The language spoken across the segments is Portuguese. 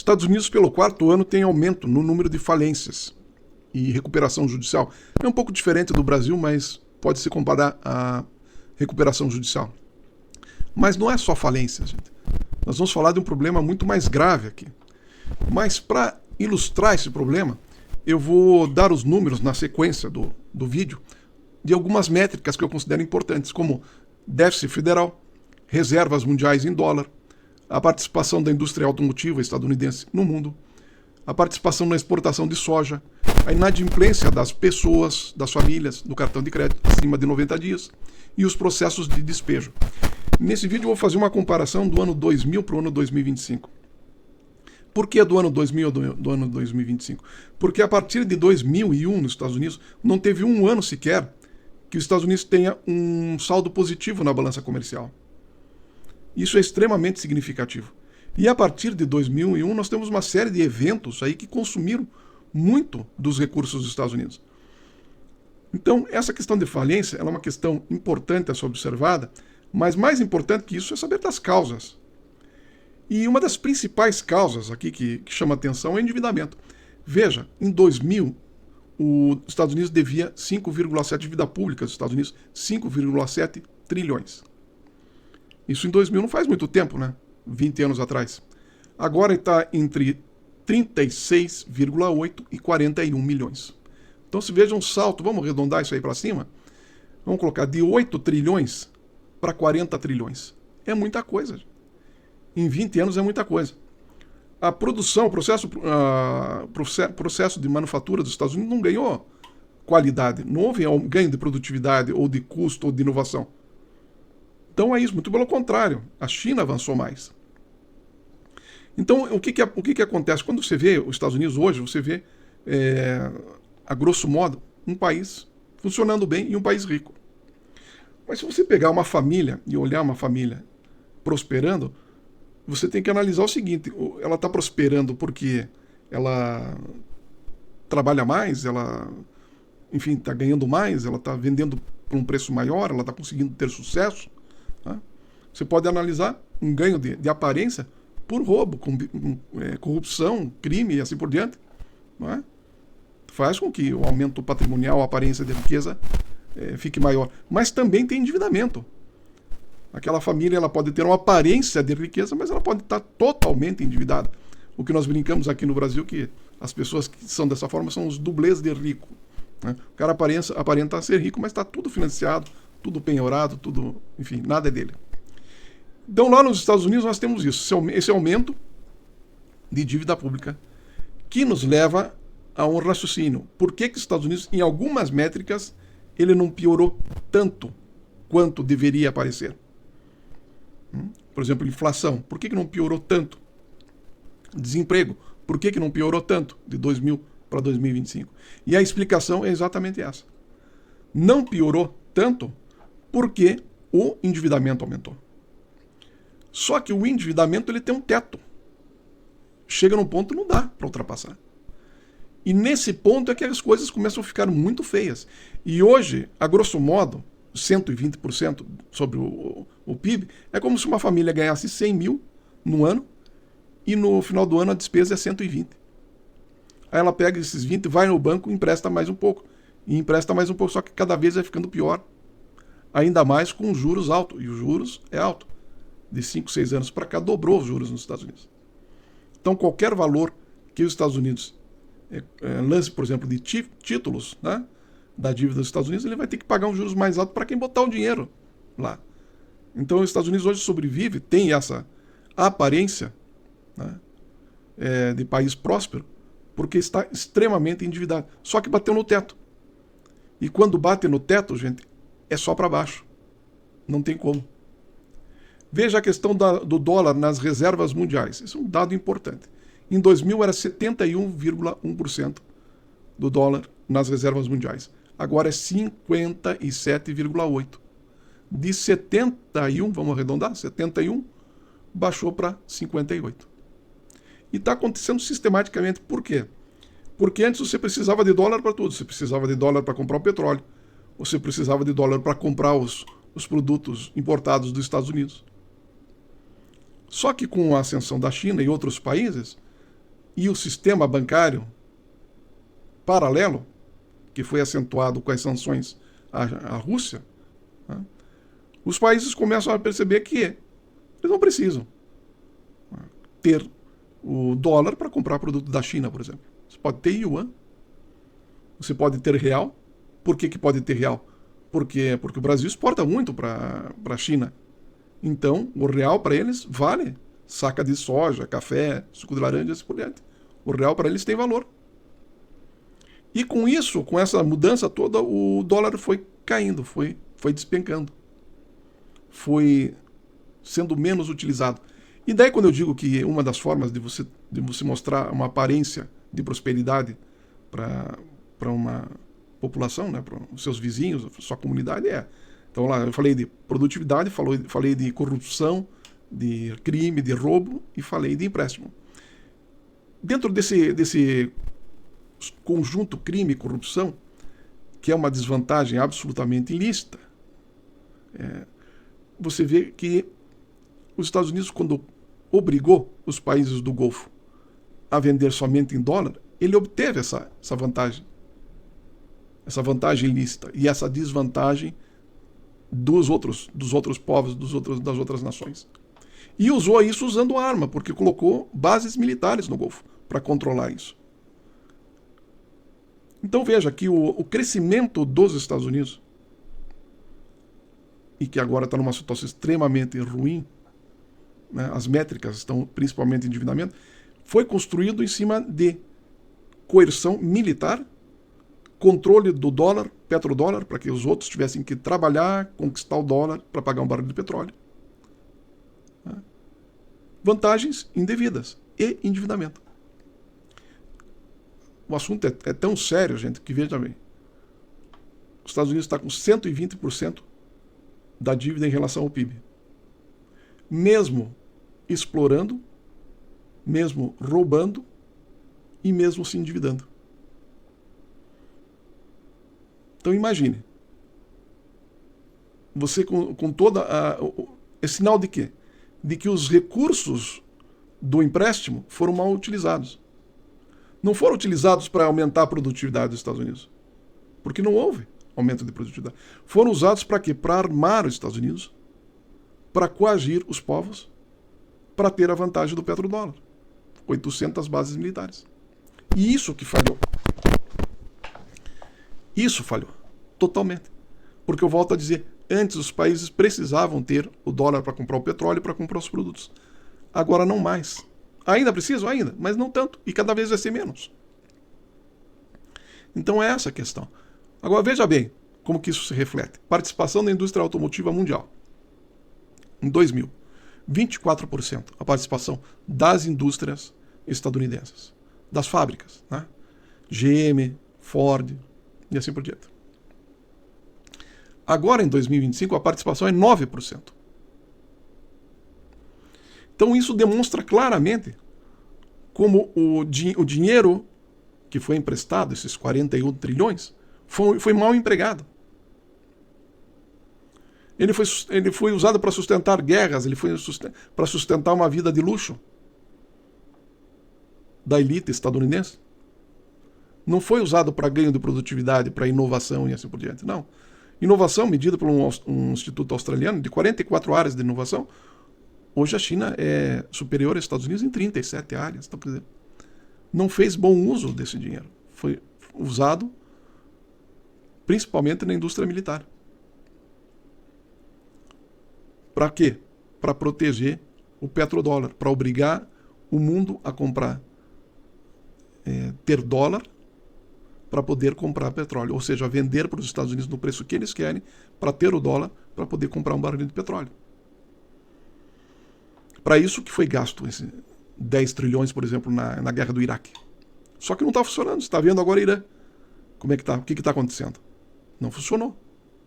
Estados Unidos, pelo quarto ano, tem aumento no número de falências e recuperação judicial. É um pouco diferente do Brasil, mas pode se comparar à recuperação judicial. Mas não é só falência, gente. Nós vamos falar de um problema muito mais grave aqui. Mas para ilustrar esse problema, eu vou dar os números na sequência do vídeo de algumas métricas que eu considero importantes, como déficit federal, reservas mundiais em dólar, a participação da indústria automotiva estadunidense no mundo, a participação na exportação de soja, a inadimplência das pessoas, das famílias, do cartão de crédito acima de 90 dias e os processos de despejo. Nesse vídeo eu vou fazer uma comparação do ano 2000 para o ano 2025. Por que do ano 2000 do ano 2025? Porque a partir de 2001 nos Estados Unidos não teve um ano sequer que os Estados Unidos tenha um saldo positivo na balança comercial. Isso é extremamente significativo. E a partir de 2001 nós temos uma série de eventos aí que consumiram muito dos recursos dos Estados Unidos. Então, essa questão de falência ela é uma questão importante a ser observada, mas mais importante que isso é saber das causas. E uma das principais causas aqui que chama atenção é o endividamento. Veja, em 2000, os Estados Unidos devia 5,7 dívida pública dos Estados Unidos, 5,7 trilhões. Isso em 2000 não faz muito tempo, né? 20 anos atrás. Agora está entre 36,8 e 41 milhões. Então se veja um salto, vamos arredondar isso aí para cima, vamos colocar de 8 trilhões para 40 trilhões. É muita coisa. Em 20 anos é muita coisa. A produção, o processo de manufatura dos Estados Unidos não ganhou qualidade. Não houve ganho de produtividade, ou de custo, ou de inovação. Então é isso, muito pelo contrário. A China avançou mais. Então, o que acontece? Quando você vê os Estados Unidos hoje, você vê, a grosso modo, um país funcionando bem e um país rico. Mas se você pegar uma família e olhar uma família prosperando, você tem que analisar o seguinte: ela está prosperando porque ela trabalha mais, ela, enfim, está ganhando mais, ela está vendendo por um preço maior, ela está conseguindo ter sucesso. Tá? Você pode analisar um ganho de aparência por roubo, corrupção, crime e assim por diante. Não é? Faz com que o aumento patrimonial, a aparência de riqueza fique maior. Mas também tem endividamento. Aquela família ela pode ter uma aparência de riqueza, mas ela pode estar totalmente endividada. O que nós brincamos aqui no Brasil, que as pessoas que são dessa forma são os dublês de rico. Né? O cara aparenta ser rico, mas está tudo financiado, tudo penhorado, tudo, enfim, nada é dele. Então lá nos Estados Unidos nós temos isso, esse aumento de dívida pública, que nos leva a um raciocínio. Por que os Estados Unidos, em algumas métricas, ele não piorou tanto quanto deveria aparecer? Por exemplo, inflação. Por que não piorou tanto? Desemprego. Por que não piorou tanto de 2000 para 2025? E a explicação é exatamente essa. Não piorou tanto porque o endividamento aumentou. Só que o endividamento ele tem um teto. Chega num ponto que não dá para ultrapassar. E nesse ponto é que as coisas começam a ficar muito feias. E hoje, a grosso modo, 120% sobre o PIB, é como se uma família ganhasse 100 mil no ano e no final do ano a despesa é 120. Aí ela pega esses 20, vai no banco e empresta mais um pouco. E empresta mais um pouco, só que cada vez vai ficando pior. Ainda mais com juros altos. E os juros é alto. De 5, 6 anos para cá, dobrou os juros nos Estados Unidos. Então qualquer valor que os Estados Unidos lance, por exemplo, de títulos, né, da dívida dos Estados Unidos, ele vai ter que pagar um juros mais alto para quem botar o dinheiro lá. Então os Estados Unidos hoje sobrevive, tem essa aparência, né, de país próspero, porque está extremamente endividado. Só que bateu no teto. E quando bate no teto, gente, é só para baixo. Não tem como. Veja a questão do dólar nas reservas mundiais. Isso é um dado importante. Em 2000 era 71,1% do dólar nas reservas mundiais. Agora é 57,8%. De 71, vamos arredondar, 71, baixou para 58%. E está acontecendo sistematicamente. Por quê? Porque antes você precisava de dólar para tudo. Você precisava de dólar para comprar o petróleo. Você precisava de dólar para comprar os produtos importados dos Estados Unidos. Só que com a ascensão da China e outros países, e o sistema bancário paralelo, que foi acentuado com as sanções à Rússia, né, os países começam a perceber que eles não precisam ter o dólar para comprar produto da China, por exemplo. Você pode ter yuan, você pode ter real. Por que pode ter real? Porque o Brasil exporta muito para a China. Então, o real para eles vale saca de soja, café, suco de laranja e assim por diante. O real para eles tem valor. E com isso, com essa mudança toda, o dólar foi caindo, foi despencando. Foi sendo menos utilizado. E daí quando eu digo que uma das formas de você mostrar uma aparência de prosperidade para uma população, né, para os seus vizinhos, sua comunidade é. Então lá eu falei de produtividade, falei de corrupção, de crime, de roubo e falei de empréstimo. Dentro desse conjunto crime e corrupção, que é uma desvantagem absolutamente ilícita, você vê que os Estados Unidos, quando obrigou os países do Golfo a vender somente em dólar, ele obteve essa vantagem ilícita e essa desvantagem dos outros povos, das outras nações. E usou isso usando arma, porque colocou bases militares no Golfo para controlar isso. Então veja que o crescimento dos Estados Unidos, e que agora está numa situação extremamente ruim, né, as métricas estão principalmente em endividamento, foi construído em cima de coerção militar, controle do dólar, petrodólar, para que os outros tivessem que trabalhar, conquistar o dólar para pagar um barril de petróleo. Vantagens indevidas e endividamento. O assunto é tão sério, gente, que veja bem. Os Estados Unidos está com 120% da dívida em relação ao PIB. Mesmo explorando, mesmo roubando e mesmo se endividando. Então imagine. Você com toda a... É sinal de quê? De que os recursos do empréstimo foram mal utilizados. Não foram utilizados para aumentar a produtividade dos Estados Unidos. Porque não houve aumento de produtividade. Foram usados para quê? Para armar os Estados Unidos, para coagir os povos, para ter a vantagem do petrodólar. 800 bases militares. E isso que falhou. Isso falhou. Totalmente. Porque eu volto a dizer, antes os países precisavam ter o dólar para comprar o petróleo e para comprar os produtos. Agora não mais. Ainda precisam? Ainda, mas não tanto. E cada vez vai ser menos. Então é essa a questão. Agora veja bem como que isso se reflete. Participação da indústria automotiva mundial. Em 2000, 24% a participação das indústrias estadunidenses. Das fábricas, né? GM, Ford e assim por diante. Agora, em 2025, a participação é 9%. Então isso demonstra claramente como o dinheiro que foi emprestado, esses 41 trilhões, foi mal empregado. Ele foi usado para sustentar guerras, ele foi para sustentar uma vida de luxo da elite estadunidense. Não foi usado para ganho de produtividade, para inovação e assim por diante, não. Inovação, medida por um instituto australiano, de 44 áreas de inovação, hoje a China é superior aos Estados Unidos em 37 áreas. Então, por exemplo, não fez bom uso desse dinheiro. Foi usado principalmente na indústria militar. Para quê? Para proteger o petrodólar, para obrigar o mundo a comprar, ter dólar para poder comprar petróleo, ou seja, vender para os Estados Unidos no preço que eles querem, para ter o dólar para poder comprar um barril de petróleo. Para isso que foi gasto esses 10 trilhões, por exemplo, na guerra do Iraque. Só que não está funcionando. Você está vendo agora Irã. Como é que está? O que está acontecendo? Não funcionou.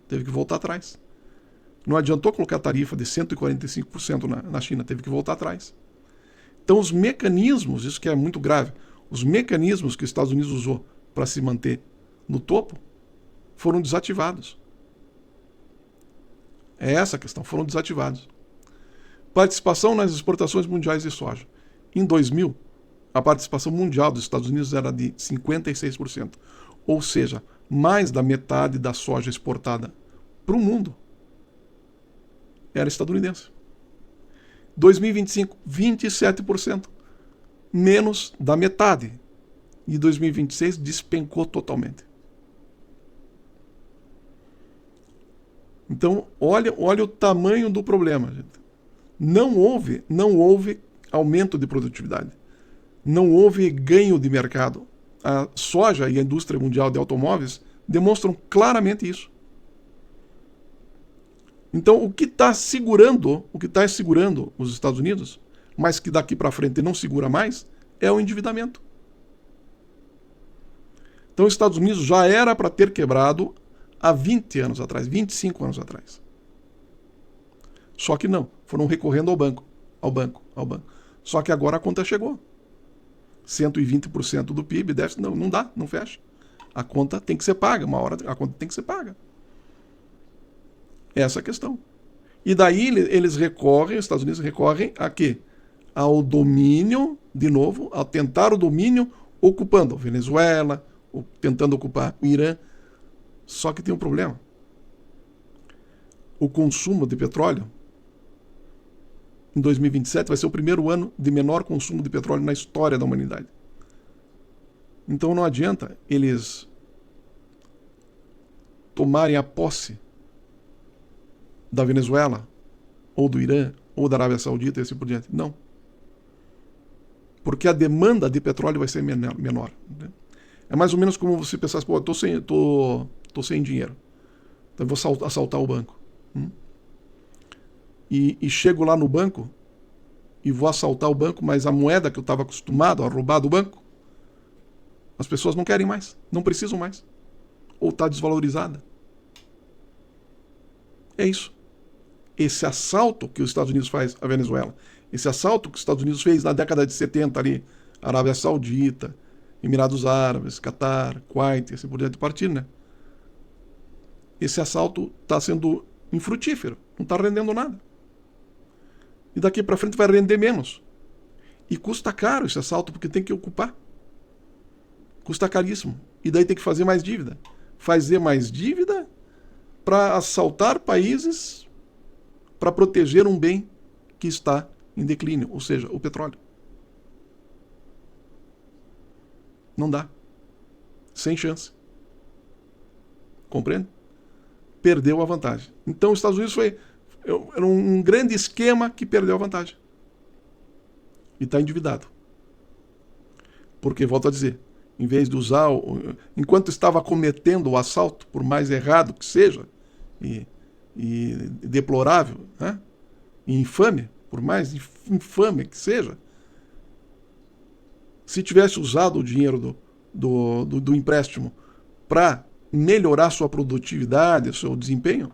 Teve que voltar atrás. Não adiantou colocar a tarifa de 145% na China. Teve que voltar atrás. Então os mecanismos, isso que é muito grave, os mecanismos que os Estados Unidos usou para se manter no topo foram desativados. É essa a questão. Foram desativados. Participação nas exportações mundiais de soja. Em 2000, a participação mundial dos Estados Unidos era de 56%. Ou seja, mais da metade da soja exportada para o mundo era estadunidense. 2025, 27%. Menos da metade. E 2026 despencou totalmente. Então, olha o tamanho do problema, gente. Não houve aumento de produtividade. Não houve ganho de mercado. A soja e a indústria mundial de automóveis demonstram claramente isso. Então, o que está segurando os Estados Unidos, mas que daqui para frente não segura mais, é o endividamento. Então, os Estados Unidos já era para ter quebrado há 20 anos atrás, 25 anos atrás. Só que não, foram recorrendo ao banco. Só que agora a conta chegou. 120% do PIB, déficit, não dá, não fecha. A conta tem que ser paga, uma hora a conta tem que ser paga. Essa é a questão. E daí os Estados Unidos recorrem a quê? Ao domínio, de novo, ao tentar o domínio ocupando a Venezuela, tentando ocupar o Irã. Só que tem um problema. O consumo de petróleo em 2027 vai ser o primeiro ano de menor consumo de petróleo na história da humanidade. Então não adianta eles tomarem a posse da Venezuela, ou do Irã, ou da Arábia Saudita e assim por diante. Não. Porque a demanda de petróleo vai ser menor. Né? É mais ou menos como você pensasse, pô, tô sem dinheiro. Então eu vou assaltar o banco. E chego lá no banco e vou assaltar o banco, mas a moeda que eu estava acostumado a roubar do banco, as pessoas não querem mais, não precisam mais. Ou está desvalorizada. É isso. Esse assalto que os Estados Unidos faz à Venezuela, esse assalto que os Estados Unidos fez na década de 70 ali, Arábia Saudita, Emirados Árabes, Catar, Kuwait, assim por diante, partir, né? Esse assalto está sendo infrutífero, não está rendendo nada. E daqui para frente vai render menos. E custa caro esse assalto, porque tem que ocupar. Custa caríssimo. E daí tem que fazer mais dívida. Fazer mais dívida para assaltar países para proteger um bem que está em declínio, ou seja, o petróleo. Não dá. Sem chance. Compreende? Perdeu a vantagem. Então os Estados Unidos era um grande esquema que perdeu a vantagem. E está endividado. Porque, volto a dizer, em vez de usar, enquanto estava cometendo o assalto, por mais errado que seja, e deplorável, né? E infame, por mais infame que seja, se tivesse usado o dinheiro do empréstimo para melhorar sua produtividade, seu desempenho,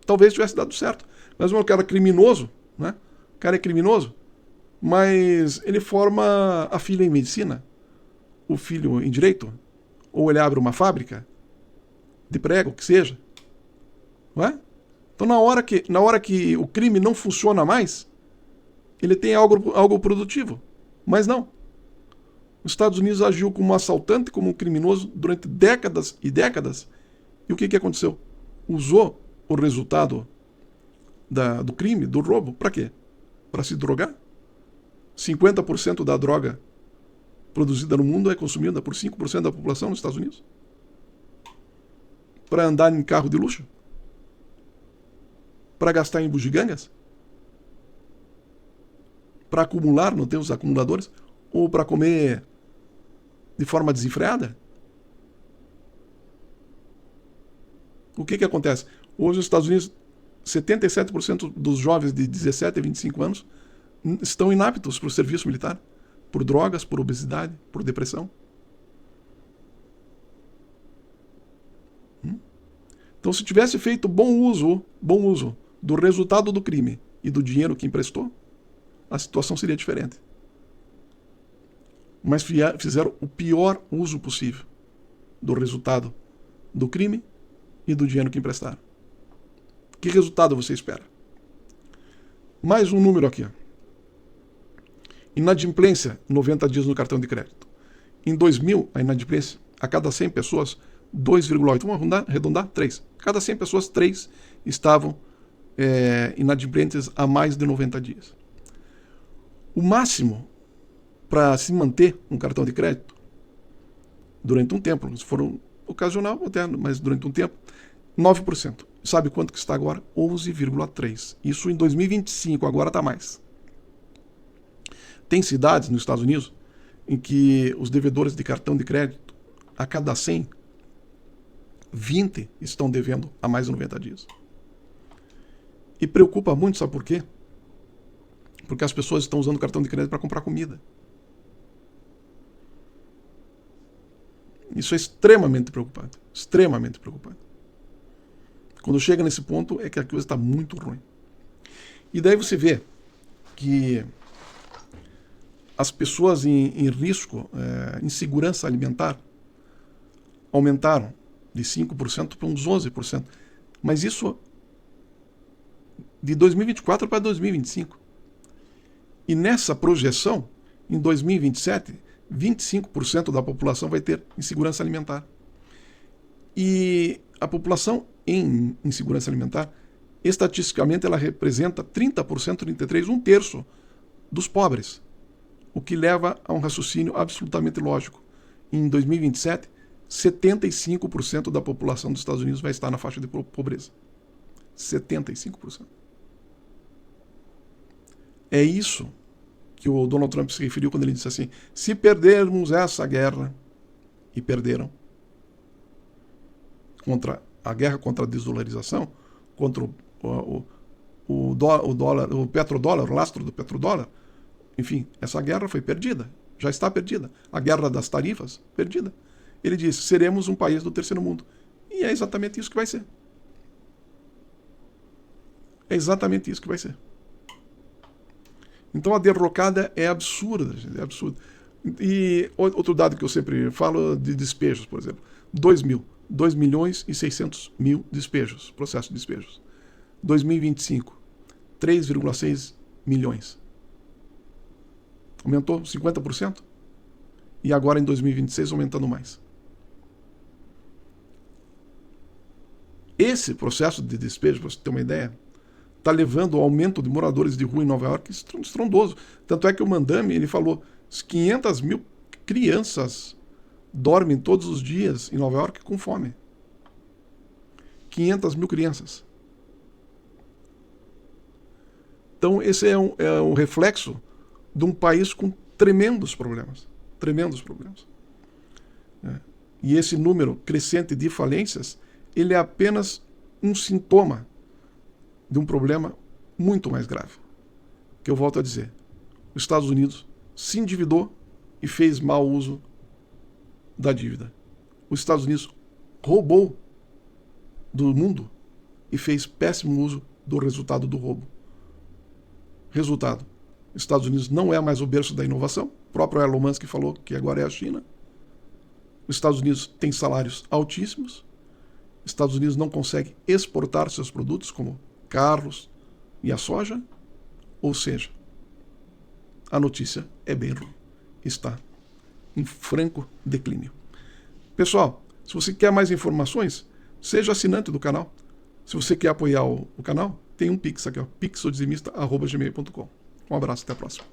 talvez tivesse dado certo. Mas o cara é criminoso, né? O cara é criminoso, mas ele forma a filha em medicina, o filho em direito, ou ele abre uma fábrica de prego, que seja. Não é? Então, na hora que o crime não funciona mais, ele tem algo produtivo. Mas não. Os Estados Unidos agiu como um assaltante, como um criminoso durante décadas e décadas. E o que aconteceu? Usou o resultado do crime, do roubo, para quê? Para se drogar? 50% da droga produzida no mundo é consumida por 5% da população nos Estados Unidos? Para andar em carro de luxo? Para gastar em bugigangas? Para acumular, não tem os acumuladores? Ou para comer de forma desenfreada? O que acontece? Hoje nos Estados Unidos, 77% dos jovens de 17 a 25 anos estão inaptos para o serviço militar. Por drogas, por obesidade, por depressão. Então, se tivesse feito bom uso do resultado do crime e do dinheiro que emprestou, a situação seria diferente. Mas fizeram o pior uso possível do resultado do crime e do dinheiro que emprestaram. Que resultado você espera? Mais um número aqui. Inadimplência, 90 dias no cartão de crédito. Em 2000, a inadimplência, a cada 100 pessoas, 2,8. Vamos arredondar, 3. Cada 100 pessoas, 3 estavam inadimplentes há mais de 90 dias. O máximo para se manter um cartão de crédito durante um tempo, se for ocasional, até, mas durante um tempo, 9%. Sabe quanto que está agora? 11,3%. Isso em 2025, agora está mais. Tem cidades nos Estados Unidos em que os devedores de cartão de crédito, a cada 100, 20 estão devendo há mais de 90 dias. E preocupa muito, sabe por quê? Porque as pessoas estão usando o cartão de crédito para comprar comida. Isso é extremamente preocupante. Extremamente preocupante. Quando chega nesse ponto é que a coisa está muito ruim. E daí você vê que as pessoas em risco, insegurança alimentar, aumentaram de 5% para uns 11%. Mas isso de 2024 para 2025. E nessa projeção, em 2027, 25% da população vai ter insegurança alimentar. E a população em insegurança alimentar, estatisticamente, ela representa 30%, 33%, um terço dos pobres. O que leva a um raciocínio absolutamente lógico. Em 2027, 75% da população dos Estados Unidos vai estar na faixa de pobreza. 75%. É isso que o Donald Trump se referiu quando ele disse assim: se perdermos essa guerra, e perderam, contra a guerra contra a desdolarização, contra o petrodólar, o lastro do petrodólar, enfim, essa guerra foi perdida, já está perdida. A guerra das tarifas, perdida. Ele disse: seremos um país do terceiro mundo. E é exatamente isso que vai ser. É exatamente isso que vai ser. Então a derrocada é absurda, gente, é absurda. E outro dado que eu sempre falo de despejos, por exemplo, 2 milhões e 600 mil despejos, processo de despejos. 2025, 3,6 milhões. Aumentou 50%. E agora em 2026 aumentando mais. Esse processo de despejo, para você ter uma ideia, está levando ao aumento de moradores de rua em Nova York estrondoso. Tanto é que o Mandami, ele falou, 500 mil crianças dormem todos os dias em Nova York com fome. 500 mil crianças. Então esse é um reflexo de um país com tremendos problemas. Tremendos problemas. E esse número crescente de falências, ele é apenas um sintoma de um problema muito mais grave. Que eu volto a dizer, os Estados Unidos se endividou e fez mau uso da dívida. Os Estados Unidos roubou do mundo e fez péssimo uso do resultado do roubo. Resultado, os Estados Unidos não é mais o berço da inovação, o próprio Elon Musk falou que agora é a China. Os Estados Unidos têm salários altíssimos, os Estados Unidos não conseguem exportar seus produtos, como carros e a soja, ou seja, a notícia é bem ruim. Está em franco declínio. Pessoal, se você quer mais informações, seja assinante do canal. Se você quer apoiar o canal, tem um Pix aqui, pixodizimista@gmail.com. Um abraço, até a próxima.